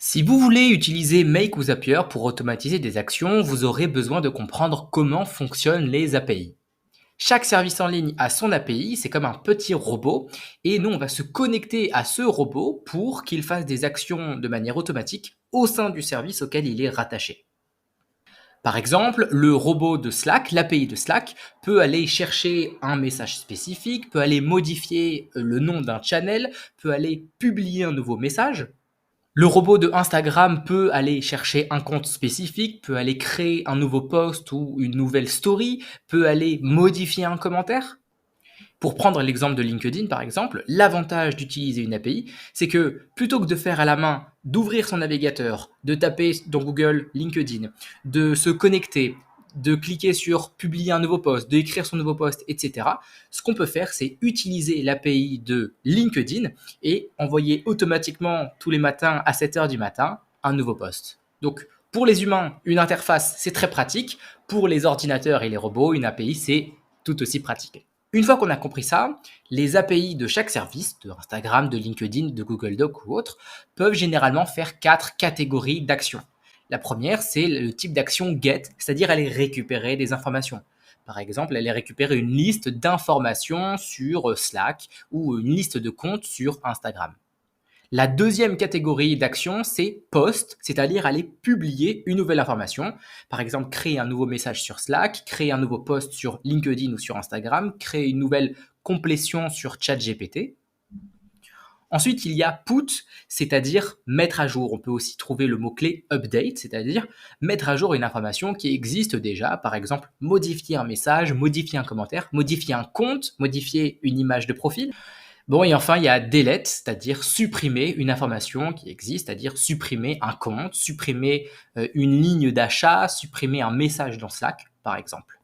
Si vous voulez utiliser Make ou Zapier pour automatiser des actions, vous aurez besoin de comprendre comment fonctionnent les API. Chaque service en ligne a son API, c'est comme un petit robot, et nous on va se connecter à ce robot pour qu'il fasse des actions de manière automatique au sein du service auquel il est rattaché. Par exemple, le robot de Slack, l'API de Slack, peut aller chercher un message spécifique, peut aller modifier le nom d'un channel, peut aller publier un nouveau message. Le robot de Instagram peut aller chercher un compte spécifique, peut aller créer un nouveau post ou une nouvelle story, peut aller modifier un commentaire. Pour prendre l'exemple de LinkedIn, par exemple, l'avantage d'utiliser une API, c'est que plutôt que de faire à la main, d'ouvrir son navigateur, de taper dans Google LinkedIn, de se connecter, de cliquer sur publier un nouveau post, d'écrire son nouveau post, etc. Ce qu'on peut faire, c'est utiliser l'API de LinkedIn et envoyer automatiquement tous les matins à 7 heures du matin un nouveau post. Donc, pour les humains, une interface, c'est très pratique. Pour les ordinateurs et les robots, une API, c'est tout aussi pratique. Une fois qu'on a compris ça, les API de chaque service, de Instagram, de LinkedIn, de Google Docs ou autre, peuvent généralement faire 4 catégories d'actions. La première, c'est le type d'action get, c'est-à-dire aller récupérer des informations. Par exemple, aller récupérer une liste d'informations sur Slack ou une liste de comptes sur Instagram. La deuxième catégorie d'action, c'est post, c'est-à-dire aller publier une nouvelle information. Par exemple, créer un nouveau message sur Slack, créer un nouveau post sur LinkedIn ou sur Instagram, créer une nouvelle complétion sur ChatGPT. Ensuite, il y a put, c'est-à-dire mettre à jour. On peut aussi trouver le mot-clé update, c'est-à-dire mettre à jour une information qui existe déjà. Par exemple, modifier un message, modifier un commentaire, modifier un compte, modifier une image de profil. Bon, et enfin, il y a delete, c'est-à-dire supprimer une information qui existe, c'est-à-dire supprimer un compte, supprimer une ligne d'achat, supprimer un message dans Slack, par exemple.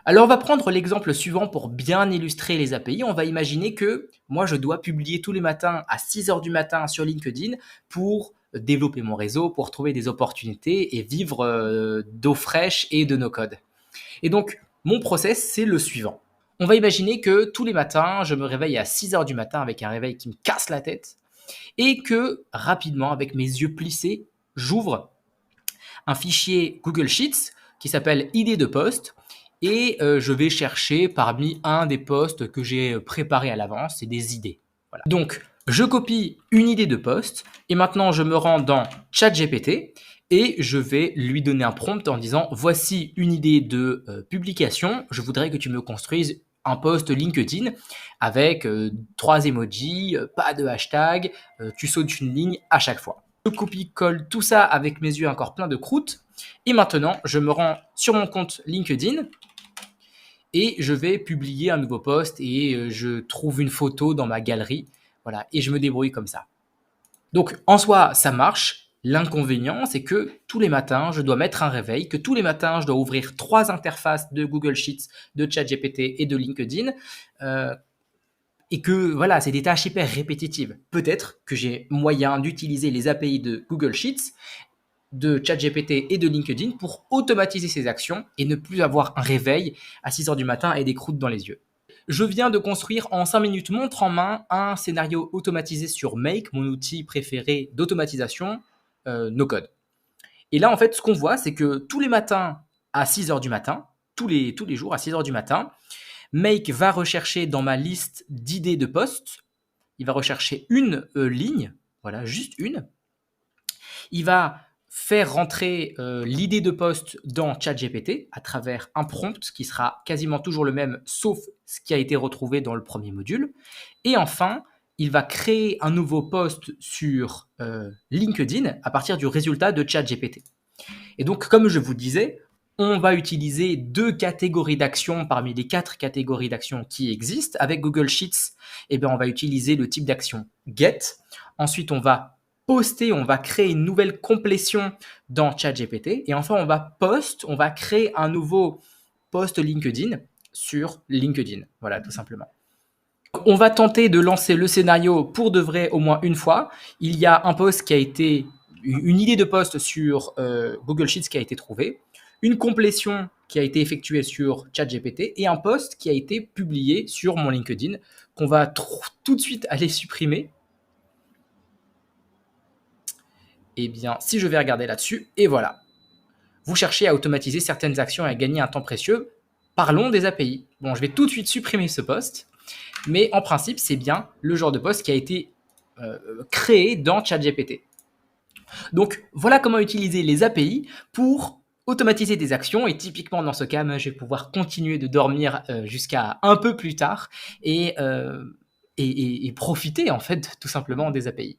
Alors, on va prendre l'exemple suivant pour bien illustrer les API. On va imaginer que moi, je dois publier tous les matins à 6 heures du matin sur LinkedIn pour développer mon réseau, pour trouver des opportunités et vivre d'eau fraîche et de no-code. Et donc, mon process, c'est le suivant. On va imaginer que tous les matins, je me réveille à 6 heures du matin avec un réveil qui me casse la tête et que rapidement, avec mes yeux plissés, j'ouvre un fichier Google Sheets qui s'appelle idée de poste et je vais chercher parmi un des posts que j'ai préparé à l'avance, c'est des idées. Voilà. Donc, je copie une idée de poste et maintenant je me rends dans ChatGPT et je vais lui donner un prompt en disant voici une idée de publication, je voudrais que tu me construises un post LinkedIn avec 3 emojis, pas de hashtag, tu sautes une ligne à chaque fois. Je copie-colle tout ça avec mes yeux encore pleins de croûte et maintenant je me rends sur mon compte LinkedIn et je vais publier un nouveau post et je trouve une photo dans ma galerie, voilà, et je me débrouille comme ça. Donc en soi, ça marche. L'inconvénient, c'est que tous les matins, je dois mettre un réveil, que tous les matins, je dois ouvrir 3 interfaces de Google Sheets, de ChatGPT et de LinkedIn, et que voilà, c'est des tâches hyper répétitives. Peut-être que j'ai moyen d'utiliser les API de Google Sheets, de ChatGPT et de LinkedIn pour automatiser ces actions et ne plus avoir un réveil à 6 heures du matin et des croûtes dans les yeux. Je viens de construire en 5 minutes montre en main un scénario automatisé sur Make, mon outil préféré d'automatisation no code. Et là, en fait, ce qu'on voit, c'est que tous les matins à 6 heures du matin, tous les jours à 6 heures du matin, Make va rechercher dans ma liste d'idées de posts, il va rechercher une ligne, voilà, juste une. Il va faire rentrer l'idée de poste dans ChatGPT à travers un prompt qui sera quasiment toujours le même, sauf ce qui a été retrouvé dans le premier module. Et enfin, il va créer un nouveau post sur LinkedIn à partir du résultat de ChatGPT. Et donc, comme je vous disais, on va utiliser 2 catégories d'actions parmi les 4 catégories d'actions qui existent. Avec Google Sheets, eh bien, on va utiliser le type d'action get. Ensuite, on va poster, on va créer une nouvelle complétion dans ChatGPT. Et enfin, on va créer un nouveau post LinkedIn sur LinkedIn. Voilà, tout simplement. On va tenter de lancer le scénario pour de vrai au moins une fois. Il y a un post qui a été une idée de post sur Google Sheets qui a été trouvée, une complétion qui a été effectuée sur ChatGPT et un post qui a été publié sur mon LinkedIn qu'on va tout de suite aller supprimer. Eh bien, si je vais regarder là-dessus, et voilà. Vous cherchez à automatiser certaines actions et à gagner un temps précieux. Parlons des API. Bon, je vais tout de suite supprimer ce post, mais en principe, c'est bien le genre de post qui a été créé dans ChatGPT. Donc, voilà comment utiliser les API pour automatiser des actions. Et typiquement, dans ce cas, je vais pouvoir continuer de dormir jusqu'à un peu plus tard et profiter en fait tout simplement des API.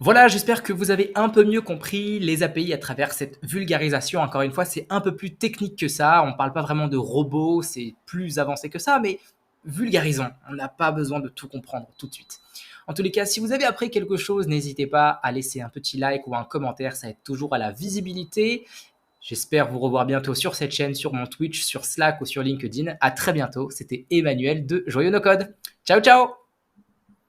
Voilà, j'espère que vous avez un peu mieux compris les API à travers cette vulgarisation. Encore une fois, c'est un peu plus technique que ça. On ne parle pas vraiment de robots, c'est plus avancé que ça, mais vulgarisons. On n'a pas besoin de tout comprendre tout de suite. En tous les cas, si vous avez appris quelque chose, n'hésitez pas à laisser un petit like ou un commentaire, ça aide toujours à la visibilité. J'espère vous revoir bientôt sur cette chaîne, sur mon Twitch, sur Slack ou sur LinkedIn. À très bientôt, c'était Emmanuel de Joyeux No Code. Ciao, ciao!